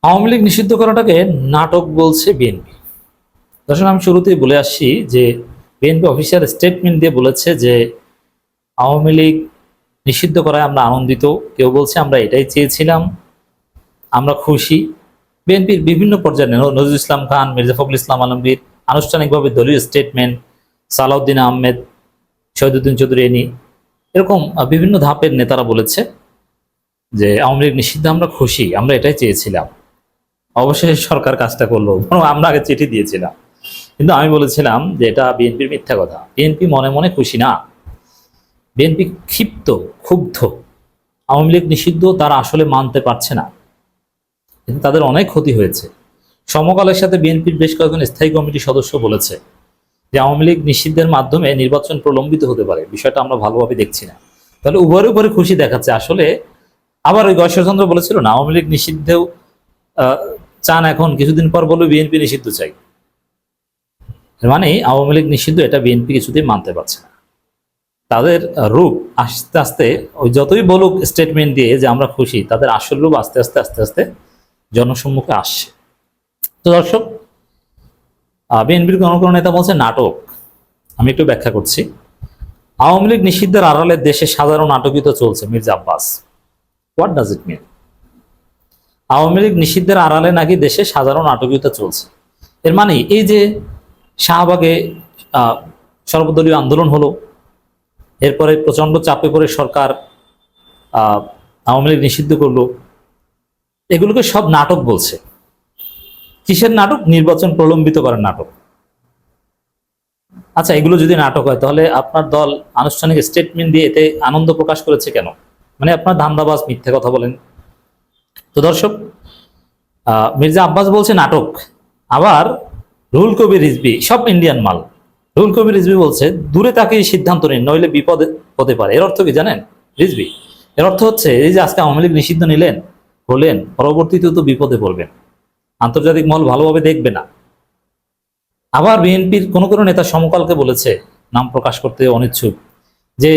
আওয়ামী লীগ নিষিদ্ধ করাটাকে নাটক বলছে বিএনপি। দর্শক, আমি শুরুতেই বলে আসছি যে বিএনপি অফিসিয়াল স্টেটমেন্ট দিয়ে বলেছে যে আওয়ামী লীগ নিষিদ্ধ করায় আমরা আনন্দিত। কেউ বলছে আমরা এটাই চেয়েছিলাম, আমরা খুশি। বিএনপির বিভিন্ন পর্যায়ে নজরুল ইসলাম খান, মির্জা ফখরুল ইসলাম আলমগীর আনুষ্ঠানিকভাবে দলীয় স্টেটমেন্ট, সালাউদ্দিন আহমেদ, শহীদুদ্দিন চৌধুরী এনি, এরকম বিভিন্ন ধাপের নেতারা বলেছে যে আওয়ামী লীগ নিষিদ্ধ আমরা খুশি, আমরা এটাই চেয়েছিলাম। অবশেষে সরকার কাজটা করলো, আমরা আগে চিঠি দিয়েছিলাম। কিন্তু আমি বলেছিলাম যে এটা বিএনপির মিথ্যা কথা। বিএনপি মনে মনে খুশি না, বিএনপি ক্ষিপ্ত, ক্ষুব্ধ। আওয়ামী লীগ নিষিদ্ধ তারা আসলে মানতে পারছে না, কিন্তু তাদের অনেক ক্ষতি হয়েছে। সমকালের সাথে বিএনপির বেশ কয়েকজন স্থায়ী কমিটির সদস্য বলেছে যে আওয়ামী লীগ নিষিদ্ধের মাধ্যমে নির্বাচন প্রলম্বিত হতে পারে, বিষয়টা আমরা ভালোভাবে দেখছি না। তাহলে উভয়ের উপরে খুশি দেখাচ্ছে আসলে। আবার ওই গয়েশ্বরচন্দ্র বলেছিল না, আওয়ামী লীগ নিষিদ্ধেও চান, এখন কিছুদিন পর বলবে বিএনপি নিষিদ্ধ চাই। মানে আওয়ামী লীগ নিষিদ্ধ এটা বিএনপি কিছুতেই মানতে পারছে না। তাদের রূপ আস্তে আস্তে, ওই যতই বলুক স্টেটমেন্ট দিয়ে যে আমরা খুশি, তাদের আসল রূপ আস্তে আস্তে আস্তে আস্তে জনসম্মুখে আসছে। তো দর্শক, বিএনপির কোনো কোনো নেতা বলছে নাটক। আমি একটু ব্যাখ্যা করছি। আওয়ামী লীগ নিষিদ্ধের আড়ালে দেশে সাধারণ নাটকীয়তা চলছে, Mirza Abbas. What does it mean? Awami League নিষিদ্ধের আড়ালে নাকি দেশে সাধারণ নাটকীয়তা চলছে। এর মানে এই যে শাহবাগে সর্বদলীয় আন্দোলন হলো, এরপরে প্রচন্ড চাপে পড়ে সরকার আওয়ামী লীগ নিষিদ্ধ করলো, এগুলোকে সব নাটক বলছে। কিসের নাটক? নির্বাচন প্রলম্বিত করার নাটক। আচ্ছা, এগুলো যদি নাটক হয় তাহলে আপনার দল আনুষ্ঠানিক স্টেটমেন্ট দিয়ে এতে আনন্দ প্রকাশ করেছে কেন? মানে আপনার ধান্দাবাজ, মিথ্যে কথা বলেন। তো দর্শক, মির্জা আব্বাস বলছে নাটক। আবার রুহুল কবির রিজভী, সব ইন্ডিয়ান মাল। রুহুল কবির রিজভী বলছে দূরে তাকে সিদ্ধান্ত নিন, নইলে বিপদ হতে পারে। এর অর্থ কি জানেন রিজভী? এর অর্থ হচ্ছে এই যে আজকে আওয়ামী লীগ নিষিদ্ধ করলেন, পরবর্তীতেও তো বিপদে পড়বেন, আন্তর্জাতিক মহল ভালোভাবে দেখবে না। আবার বিএনপির কোনো কোনো নেতা সমকালকে বলেছে, নাম প্রকাশ করতে অনিচ্ছুক, যে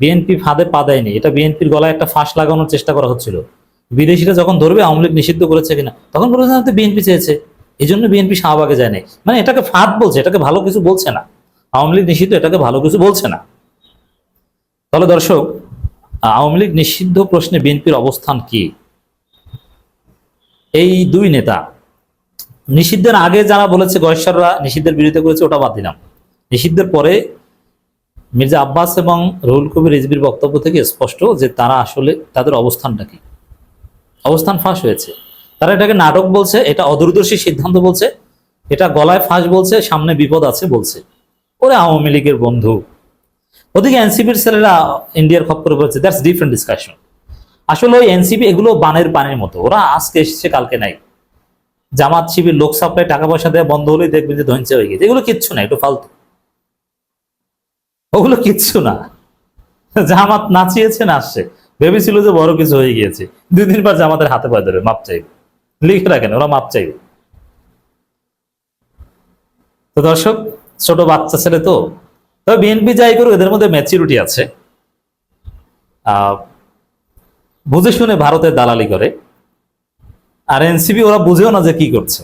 বিএনপি ফাঁদে পা দেয়নি, এটা বিএনপির গলায় একটা ফাঁস লাগানোর চেষ্টা করা হচ্ছিল। বিদেশিরা যখন ধরবে আওয়ামী লীগ নিষিদ্ধ করেছে কিনা, তখন বলেছে বিএনপি চেয়েছে, এই জন্য বিএনপি শাহবাগে যায় নাই। মানে এটাকে ফাঁদ বলছে, এটাকে ভালো কিছু বলছে না। আওয়ামী লীগ নিষিদ্ধ এটাকে ভালো কিছু বলছে না। তাহলে দর্শক, আওয়ামী লীগ নিষিদ্ধ প্রশ্নে বিএনপির অবস্থান কি? এই দুই নেতা নিষিদ্ধের আগে যারা বলেছে, গয়েশ্বররা নিষিদ্ধের বিরোধিতা করেছে, ওটা বাদ দিলাম। নিষিদ্ধের পরে মির্জা আব্বাস এবং রুহুল কবির রিজভির বক্তব্য থেকে স্পষ্ট যে তারা আসলে, তাদের অবস্থানটা কি? অবস্থান ফাঁস হয়েছে। তারা এটাকে নাটক বলছে, এটা অদূরদর্শী সিদ্ধান্ত বলছে, এটা গলায় ফাঁস বলছে, সামনে বিপদ আছে বলছে। ওরে আওয়ামী লীগের বন্ধু। ওদিকে এনসিপির ছেলেরা ইন্ডিয়ার খপ্পরে পড়েছে, দ্যাটস ডিফারেন্ট ডিসকাশন। আসলে ওই এনসিপি এগুলো বানের পানির মতো, ওরা আজকে এসেছে কালকে নাই। জামাত শিবির লোক সাপ্লাই টাকা পয়সা দেওয়া বন্ধ হলেই দেখবেন যে ধ্বংস হয়ে গেছে। এগুলো কিচ্ছু না, একটু ফালতু, ওগুলো কিচ্ছু না। জামাত নাচিয়েছে, নাচছে, ভেবেছিল যে বড় কিছু হয়ে গিয়েছে। 2 দিন পর জামাতের হাতে পায়ে ধরবে, মাপ চাইবে। লিখে রাখেন, ওরা মাপ চাইবে। তো দর্শক, ছোট বাচ্চা ছেলে তো। তবে বিএনপি যাই করুক, এদের মধ্যে ম্যাচুরিটি আছে। বুঝে শুনে ভারতের দালালি করে। আর এনসিপি ওরা বুঝেও না যে কি করছে,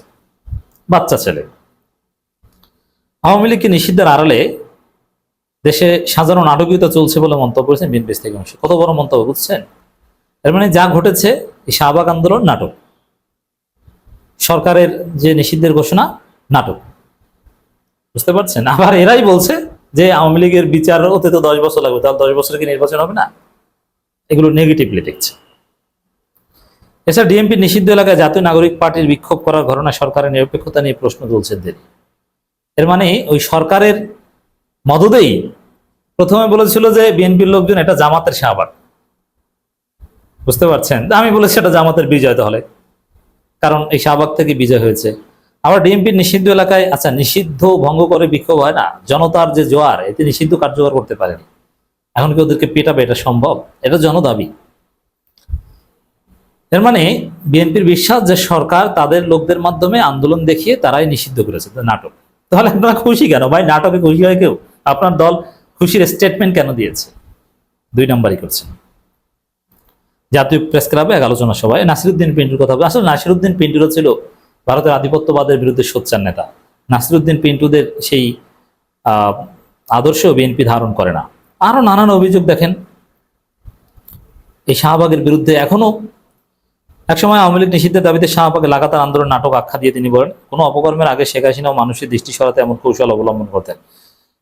বাচ্চা ছেলে। আওয়ামী লীগকে নিষিদ্ধের আড়ালে দেশে সাধারণ নাটকীয়তা চলছে বলে মন্তব্য করেছেন বিএনপি থেকে অংশ। কত বড় মন্তব্য, বুঝছেন? এর মানে যা ঘটেছে এই শাহবাগ আন্দোলন নাটক, সরকারের যে নিষিদ্ধের ঘোষণা নাটক। বুঝতে পারছেন? আবার এরাই বলছে যে আওয়ামী লীগের বিচার হতে তো 10 বছর লাগবে, তাহলে 10 বছরে কি নির্বাচন হবে না? এগুলো নেগেটিভলি দেখছে। এছাড়া ডিএমপি নিষিদ্ধ এলাকায় জাতীয় নাগরিক পার্টির বিক্ষোভ করার ঘটনায় সরকারের নিরপেক্ষতা নিয়ে প্রশ্ন তুলছে দেরি। এর মানে ওই সরকারের মদদেই প্রথমে বলেছিল যে বিএনপির লোকজন এটা জামাতের শাহবাগ। বুঝতে পারছেন? আমি বলেছি এটা জামাতের বিজয়, তাহলে কারণ এই শাহবাগ থেকে বিজয় হয়েছে। আবার ডিএমপির নিষিদ্ধ এলাকায়, আচ্ছা নিষিদ্ধ ভঙ্গ করে বিক্ষোভ হয় না, জনতার যে জোয়ার, এতে নিষিদ্ধ কার্যকর করতে পারেনি। এখন কি ওদেরকে পেটাবে এটা সম্ভব? এটা জনদাবি। এর মানে বিএনপির বিশ্বাস যে সরকার তাদের লোকদের মাধ্যমে আন্দোলন দেখিয়ে তারাই নিষিদ্ধ করেছে, নাটক। তাহলে আপনারা খুশি কেন ভাই? নাটকে খুশি হয় কেউ? আপনার দল খুশির স্টেটমেন্ট কেন দিয়েছে? 2 নাম্বারই করছেন। জাতীয় প্রেস ক্লাবে এক আলোচনা সভায় নাসিরুদ্দিন পিন্টুর কথা বলে। আসলে নাসিরুদ্দিন পিন্টুরও ছিল ভারতের আধিপত্যবাদের বিরুদ্ধে সোচ্চার নেতা। নাসিরুদ্দিন পিন্টুদের সেই আদর্শ বিএনপি ধারণ করে না। আরো নানান অভিযোগ দেখেন এই শাহবাগের বিরুদ্ধে। এখনো একসময় আওয়ামী লীগ নিষিদ্ধের দাবিতে শাহবাগে লাগাতার আন্দোলন নাটক আখ্যা দিয়ে তিনি বলেন, কোনো অপকর্মের আগে শেখ হাসিনাও মানুষের দৃষ্টি সরাতে এমন কৌশল অবলম্বন করতেন।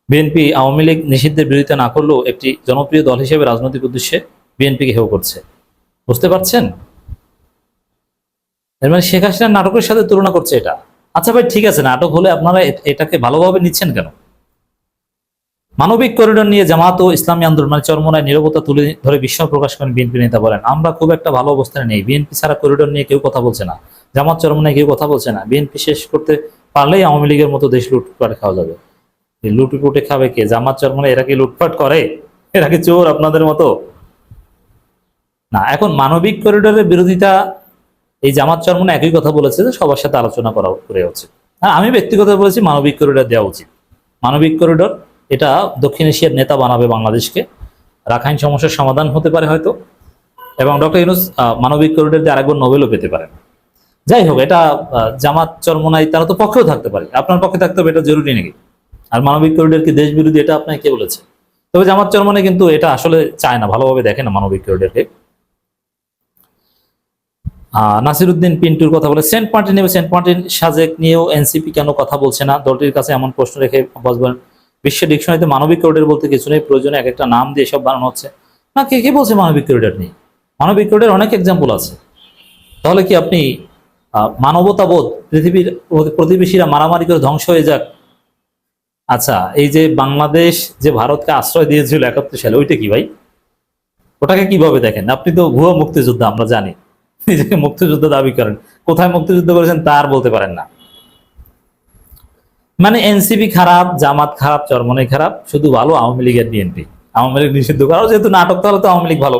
বিএনপি আওয়ামী লীগ নিষিদ্ধের বিরোধিতা না করলেও একটি জনপ্রিয় দল হিসেবে রাজনৈতিক উদ্দেশ্যে বিএনপিকে হেয় করছে। বুঝতে পারছেন? এর মানে শেখ হাসিনার নাটকের সাথে তুলনা করছে এটা। আচ্ছা ভাই, ঠিক আছে, নাটক হলে আপনারা এটাকে ভালোভাবে নিচ্ছেন কেন? মানবিক করিডোর নিয়ে জামাত ও ইসলামী আন্দোলন মানে চরমোনায় নীরবতা তুলে ধরে বিস্ময় প্রকাশ করেন বিএনপি নেতা, বলেন, আমরা খুব একটা ভালো অবস্থানে নেই। বিএনপি ছাড়া করিডোর নিয়ে কেউ কথা বলছে না, জামাত চরমোনায় কেউ কথা বলছে না। বিএনপি শেষ করতে পারলেই আওয়ামী লীগের মতো দেশ লুটপাট খাওয়া যাবে। লুটপুটে খাবে কে? জামাত চরমোনায় এরা কি লুটপাট করে? এরা কি চোর আপনাদের মতো? না, এখন মানবিক করিডোরের বিরোধিতা এই জামাত চরমোনায় একই কথা বলেছে যে সবার সাথে আলোচনা করা করে উচিত। আর আমি ব্যক্তিগত বলেছি মানবিক করিডোর দেওয়া উচিত। মানবিক করিডোর এটা দক্ষিণ এশিয়ার নেতা বানাবে বাংলাদেশকে, রাখাইন সমস্যার সমাধান হতে পারে হয়তো, এবং ডক্টর ইউনূস মানবিক করিডোর দিয়ে আরেকবার নোবেলও পেতে পারেন। যাই হোক, এটা জামাত চরমোনাই তারা তো পক্ষেও থাকতে পারে, আপনার পক্ষে থাকতে হবে এটা জরুরি নাকি? আর মানবিক করিডোর কি দেশ বিরোধী এটা আপনাকে কে বলেছে? তবে জামাত চরমোনাই কিন্তু এটা আসলে চায় না, ভালোভাবে দেখে না মানবিক করিডোরকে। নাসিরুদ্দিন পিন্টুর কথা বলে সেন্ট মার্টিন এবং সেন্ট মার্টিন সাজেক নিয়েও এনসিপি কেন কথা বলছে না? দলটির কাছে এমন প্রশ্ন রেখে বসবেন, বিশ্ব ডিকশনারিতে মানবিক করিডোর বলতে কিছু নেই, প্রয়োজনে এক একটা নাম দিয়ে সব বানানো হচ্ছে। না, কে কে বলছে মানবিক করিডোর নেই? মানবিক করিডোর অনেক এক্সাম্পল আছে। তাহলে কি আপনি মানবতাবোধ, পৃথিবীর প্রতিবেশীরা মারামারি করে ধ্বংস হয়ে যাক? আচ্ছা, এই যে বাংলাদেশ যে ভারতকে আশ্রয় দিয়েছিল 71 সালে, ওইটা কি ভাই? ওটাকে কিভাবে দেখেন? আপনি তো ভুয়া মুক্তিযোদ্ধা, আমরা জানি, নিজেকে মুক্তিযুদ্ধ দাবি করেন, কোথায় মুক্তিযুদ্ধ করেছেন তা আর বলতে পারেন না। মানে এনসিপি খারাপ, জামাত খারাপ, চরমোনাই খারাপ, শুধু ভালো আওয়ামী লীগের বিএনপি। আওয়ামী লীগ নিষিদ্ধ করা, যেহেতু নাটক, তাহলে তো আওয়ামী লীগ ভালো।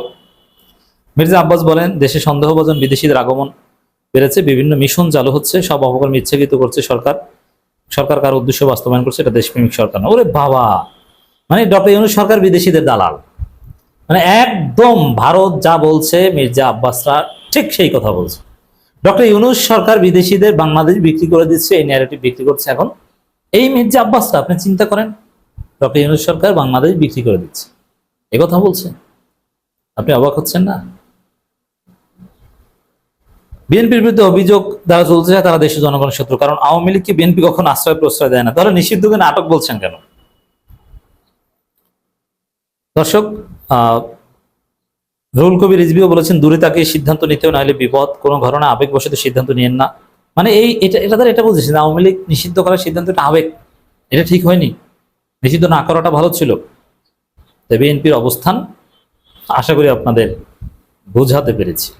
মির্জা আব্বাস বলেন, দেশে সন্দেহভাজন বিদেশিদের আগমন বেড়েছে, বিভিন্ন মিশন চালু হচ্ছে, সব অপকর্ম ইচ্ছাকৃত করছে সরকার। সরকার কার উদ্দেশ্য বাস্তবায়ন করছে, এটা দেশপ্রেমিক সরকার না। ওরে বাবা, মানে ডক্টর ইউনূস সরকার বিদেশিদের দালাল। মানে একদম ভারত যা বলছে মির্জা আব্বাসরা ঠিক সেই কথা বলছে। ডক্টর ইউনূস সরকার বিদেশিদের বাংলাদেশ বিক্রি করে দিচ্ছে, এই ন্যারেটিভ বিক্রি করছে এখন এই মির্জা আব্বাসরা। আপনি চিন্তা করেন, ডক্টর ইউনূস সরকার বাংলাদেশ বিক্রি করে দিচ্ছে, এ কথা বলছে। আপনি অবাক হচ্ছেন না? বিএনপির বিরুদ্ধে অভিযোগ দ্বারা চলছে তারা দেশের জনগণের শত্রু, কারণ আওয়ামী লীগকে বিএনপি কখনো আশ্রয় প্রশ্রয় দেয় না। তাহলে নিষিদ্ধকে নাটক বলছেন কেন? দর্শক, রুহুল কবির রিজভীও বলেছেন, দূরে তাকে সিদ্ধান্ত নিতেও না হলে বিপদ, কোনো ঘটনা আবেগবশত সিদ্ধান্ত নিয়েন না। মানে এটা দ্বারা এটা বলছেন আওয়ামী লীগ নিষিদ্ধ করার সিদ্ধান্তটা আবেগ, এটা ঠিক হয়নি, নিষিদ্ধ না করাটা ভালো ছিল। বিএনপির অবস্থান আশা করি আপনাদের বোঝাতে পেরেছি।